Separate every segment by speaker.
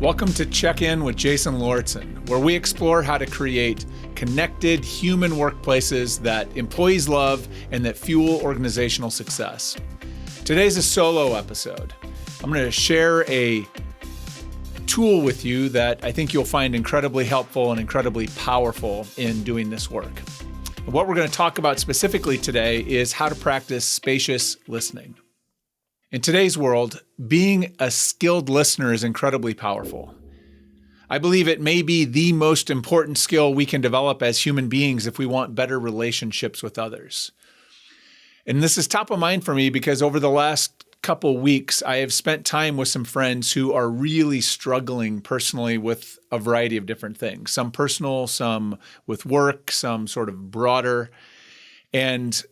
Speaker 1: Welcome to Check In with Jason Lauritsen, where we explore how to create connected human workplaces that employees love and that fuel organizational success. Today's a solo episode. I'm going to share a tool with you that I think you'll find incredibly helpful and incredibly powerful in doing this work. And what we're going to talk about specifically today is how to practice spacious listening. In today's world, being a skilled listener is incredibly powerful. I believe it may be the most important skill we can develop as human beings if we want better relationships with others. And this is top of mind for me because over the last couple weeks, I have spent time with some friends who are really struggling personally with a variety of different things. Some personal, some with work, some sort of broader. And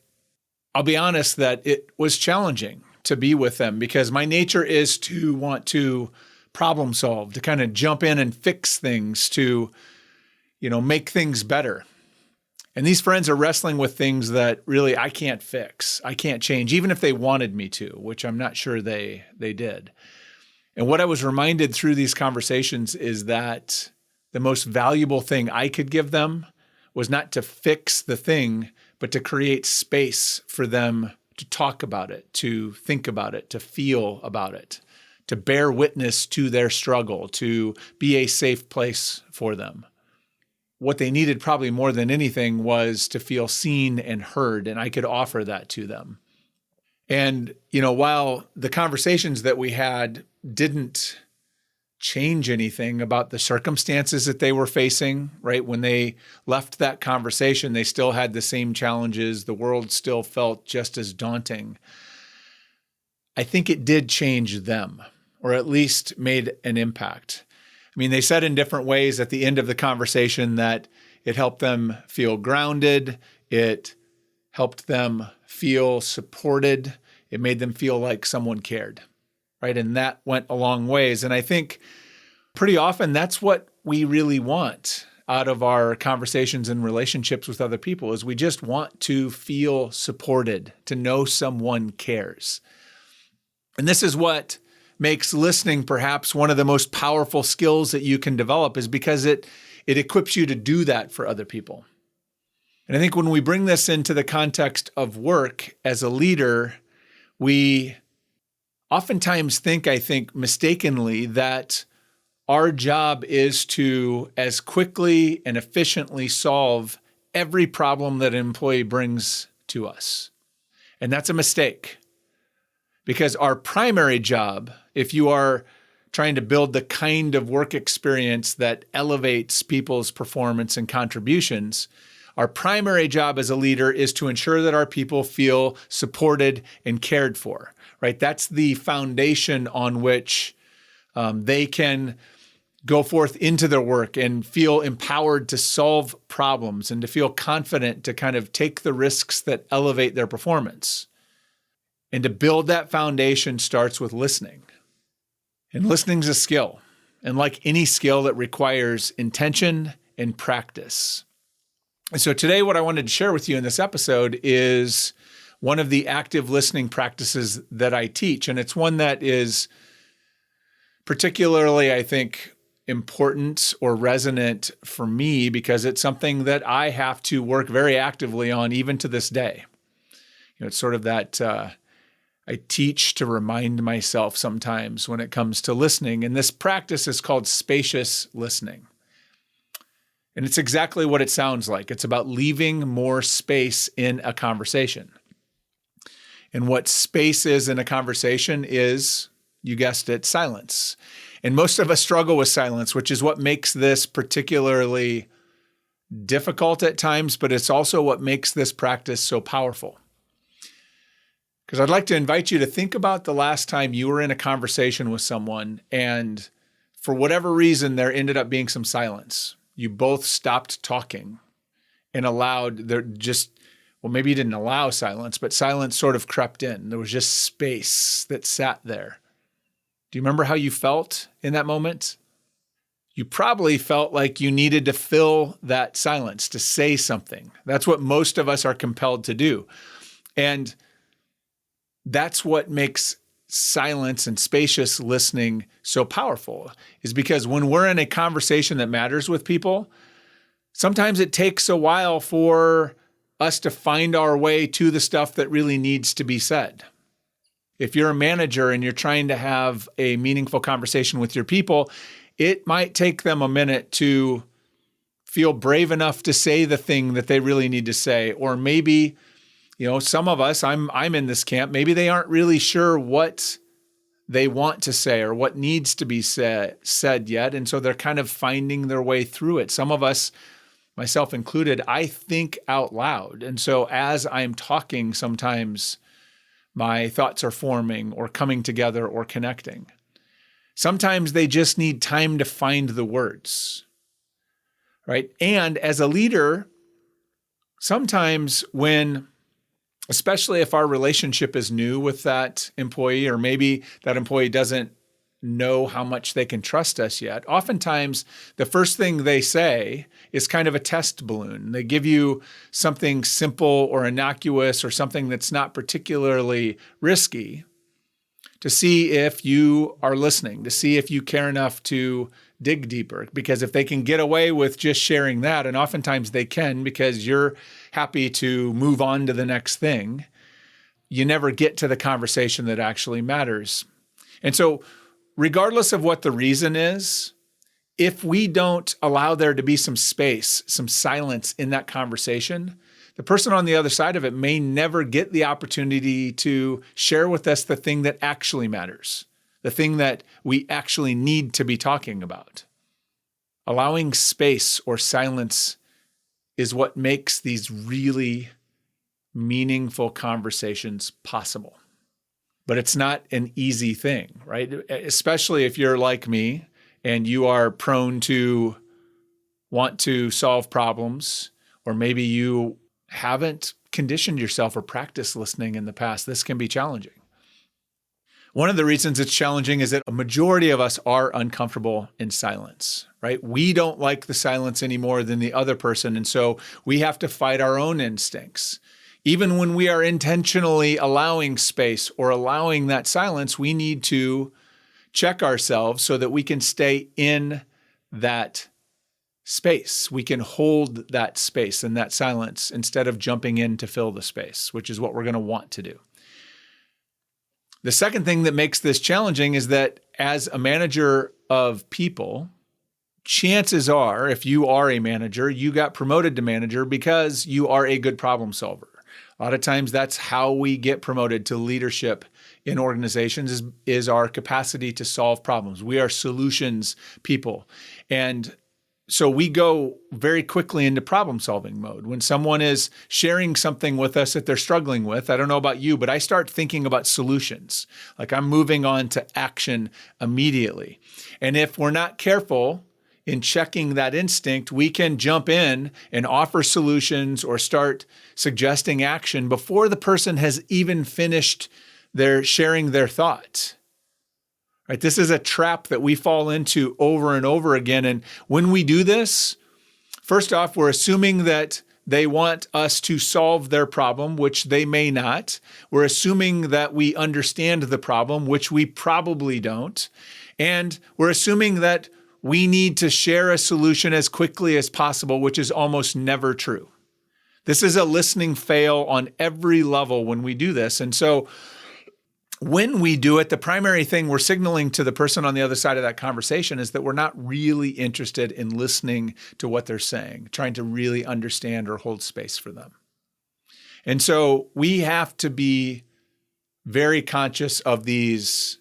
Speaker 1: I'll be honest that it was challenging to be with them because my nature is to want to problem solve, to kind of jump in and fix things, to, make things better. And these friends are wrestling with things that really I can't fix, I can't change, even if they wanted me to, which I'm not sure they did. And what I was reminded through these conversations is that the most valuable thing I could give them was not to fix the thing, but to create space for them to talk about it, to think about it, to feel about it, to bear witness to their struggle, to be a safe place for them. What they needed probably more than anything was to feel seen and heard, and I could offer that to them. And, while the conversations that we had didn't change anything about the circumstances that they were facing, right? When they left that conversation, they still had the same challenges. The world still felt just as daunting. I think it did change them, or at least made an impact. They said in different ways at the end of the conversation that it helped them feel grounded. It helped them feel supported. It made them feel like someone cared, right? And that went a long ways. And I think pretty often that's what we really want out of our conversations and relationships with other people is we just want to feel supported, to know someone cares. And this is what makes listening perhaps one of the most powerful skills that you can develop is because it equips you to do that for other people. And I think when we bring this into the context of work as a leader, we oftentimes think mistakenly that our job is to as quickly and efficiently solve every problem that an employee brings to us. And that's a mistake. Because our primary job, if you are trying to build the kind of work experience that elevates people's performance and contributions, our primary job as a leader is to ensure that our people feel supported and cared for, right? That's the foundation on which they can go forth into their work and feel empowered to solve problems and to feel confident to kind of take the risks that elevate their performance. And to build that foundation starts with listening. And listening is a skill. And like any skill, it requires intention and practice. And so today, what I wanted to share with you in this episode is one of the active listening practices that I teach. And it's one that is particularly, I think, important or resonant for me because it's something that I have to work very actively on even to this day. It's sort of that I teach to remind myself sometimes when it comes to listening. And this practice is called spacious listening. And it's exactly what it sounds like. It's about leaving more space in a conversation. And what space is in a conversation is, you guessed it, silence. And most of us struggle with silence, which is what makes this particularly difficult at times, but it's also what makes this practice so powerful. Because I'd like to invite you to think about the last time you were in a conversation with someone and for whatever reason, there ended up being some silence. You both stopped talking and maybe you didn't allow silence, but silence sort of crept in. There was just space that sat there. Do you remember how you felt in that moment? You probably felt like you needed to fill that silence, to say something. That's what most of us are compelled to do. And that's what makes silence and spacious listening so powerful is because when we're in a conversation that matters with people, sometimes it takes a while for us to find our way to the stuff that really needs to be said. If you're a manager and you're trying to have a meaningful conversation with your people, it might take them a minute to feel brave enough to say the thing that they really need to say. Or maybe, some of us, I'm in this camp, maybe they aren't really sure what they want to say or what needs to be said yet. And so they're kind of finding their way through it. Some of us, myself included, I think out loud. And so as I'm talking, sometimes my thoughts are forming or coming together or connecting. Sometimes they just need time to find the words, right? And as a leader, sometimes especially if our relationship is new with that employee, or maybe that employee doesn't know how much they can trust us yet, oftentimes the first thing they say is kind of a test balloon. They give you something simple or innocuous or something that's not particularly risky to see if you are listening, to see if you care enough to dig deeper. Because if they can get away with just sharing that, and oftentimes they can because you're happy to move on to the next thing, you never get to the conversation that actually matters. And so regardless of what the reason is, if we don't allow there to be some space, some silence in that conversation, the person on the other side of it may never get the opportunity to share with us the thing that actually matters, the thing that we actually need to be talking about. Allowing space or silence is what makes these really meaningful conversations possible. But it's not an easy thing, right? Especially if you're like me and you are prone to want to solve problems, or maybe you haven't conditioned yourself or practiced listening in the past. This can be challenging. One of the reasons it's challenging is that a majority of us are uncomfortable in silence, right? We don't like the silence any more than the other person. And so we have to fight our own instincts. Even when we are intentionally allowing space or allowing that silence, we need to check ourselves so that we can stay in that space. We can hold that space and that silence instead of jumping in to fill the space, which is what we're going to want to do. The second thing that makes this challenging is that as a manager of people, chances are, if you are a manager, you got promoted to manager because you are a good problem solver. A lot of times that's how we get promoted to leadership in organizations is our capacity to solve problems. We are solutions people. And so we go very quickly into problem solving mode. When someone is sharing something with us that they're struggling with, I don't know about you, but I start thinking about solutions. Like I'm moving on to action immediately. And if we're not careful in checking that instinct, we can jump in and offer solutions or start suggesting action before the person has even finished their sharing their thought. Right? This is a trap that we fall into over and over again. And when we do this, first off, we're assuming that they want us to solve their problem, which they may not. We're assuming that we understand the problem, which we probably don't. And we're assuming that we need to share a solution as quickly as possible, which is almost never true. This is a listening fail on every level when we do this. And so when we do it, the primary thing we're signaling to the person on the other side of that conversation is that we're not really interested in listening to what they're saying, trying to really understand or hold space for them. And so we have to be very conscious of these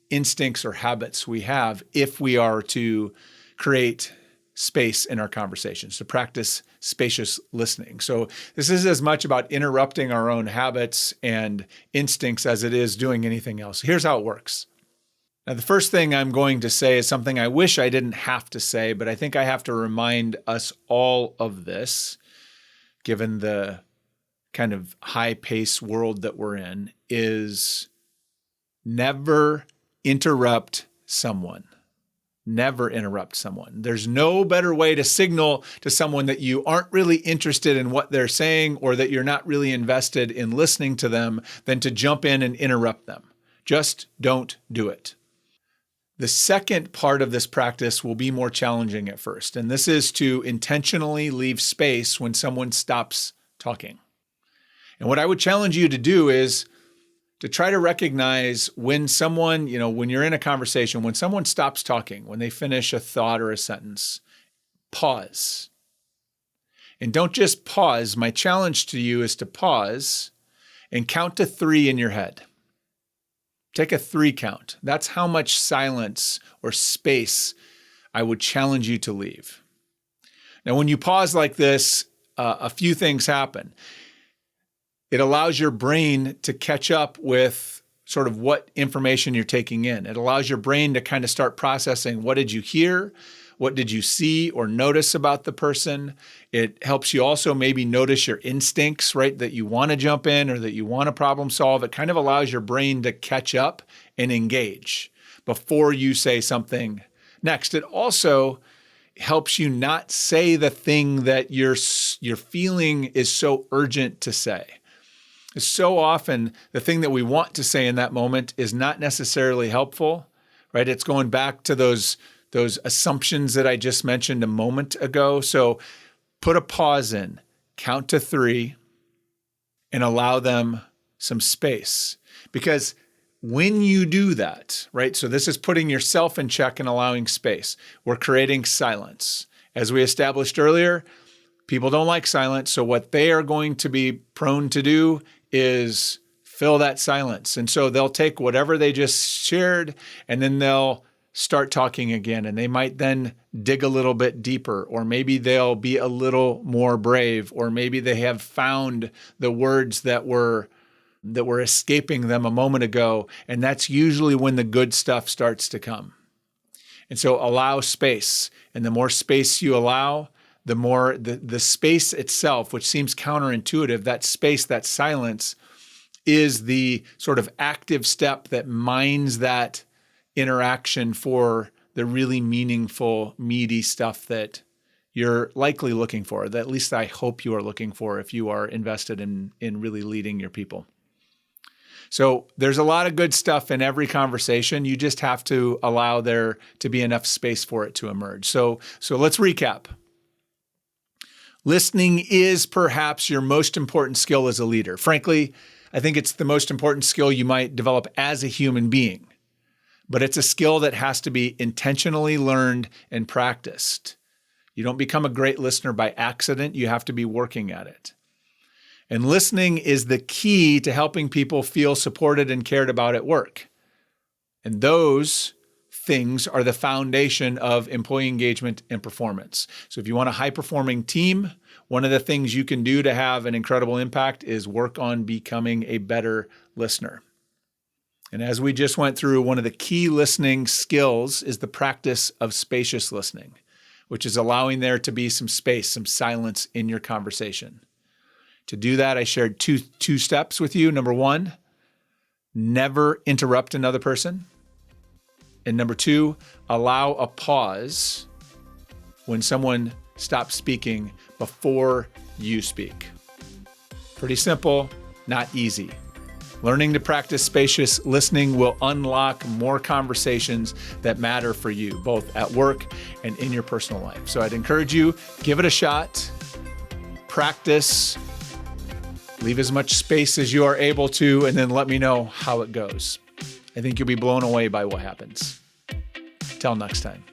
Speaker 1: instincts or habits we have if we are to create space in our conversations, to practice spacious listening. So this is as much about interrupting our own habits and instincts as it is doing anything else. Here's how it works. Now, the first thing I'm going to say is something I wish I didn't have to say, but I think I have to remind us all of this, given the kind of high-paced world that we're in, is never interrupt someone. Never interrupt someone. There's no better way to signal to someone that you aren't really interested in what they're saying or that you're not really invested in listening to them than to jump in and interrupt them. Just don't do it. The second part of this practice will be more challenging at first, and this is to intentionally leave space when someone stops talking. And what I would challenge you to do is to try to recognize when someone, when you're in a conversation, when someone stops talking, when they finish a thought or a sentence, pause. And don't just pause. My challenge to you is to pause and count to 3 in your head. Take a 3 count. That's how much silence or space I would challenge you to leave. Now, when you pause like this, a few things happen. It allows your brain to catch up with sort of what information you're taking in. It allows your brain to kind of start processing, what did you hear? What did you see or notice about the person? It helps you also maybe notice your instincts, right? That you want to jump in or that you want to problem solve. It kind of allows your brain to catch up and engage before you say something next. It also helps you not say the thing that you're feeling is so urgent to say. So often, the thing that we want to say in that moment is not necessarily helpful, right? It's going back to those assumptions that I just mentioned a moment ago. So put a pause in, count to 3, and allow them some space. Because when you do that, right? So this is putting yourself in check and allowing space. We're creating silence. As we established earlier, people don't like silence. So what they are going to be prone to do is fill that silence. And so they'll take whatever they just shared and then they'll start talking again. And they might then dig a little bit deeper, or maybe they'll be a little more brave, or maybe they have found the words that were escaping them a moment ago. And that's usually when the good stuff starts to come. And so allow space. And the more space you allow, the more the space itself, which seems counterintuitive, that space, that silence, is the sort of active step that mines that interaction for the really meaningful, meaty stuff that you're likely looking for, that at least I hope you are looking for if you are invested in really leading your people. So there's a lot of good stuff in every conversation. You just have to allow there to be enough space for it to emerge. So let's recap. Listening is perhaps your most important skill as a leader. Frankly, I think it's the most important skill you might develop as a human being. But it's a skill that has to be intentionally learned and practiced. You don't become a great listener by accident. You have to be working at it. And listening is the key to helping people feel supported and cared about at work. And those things are the foundation of employee engagement and performance. So if you want a high-performing team, one of the things you can do to have an incredible impact is work on becoming a better listener. And as we just went through, one of the key listening skills is the practice of spacious listening, which is allowing there to be some space, some silence in your conversation. To do that, I shared two steps with you. Number 1, never interrupt another person. And number 2, allow a pause when someone stops speaking before you speak. Pretty simple, not easy. Learning to practice spacious listening will unlock more conversations that matter for you, both at work and in your personal life. So I'd encourage you, give it a shot, practice, leave as much space as you are able to, and then let me know how it goes. I think you'll be blown away by what happens. Till next time.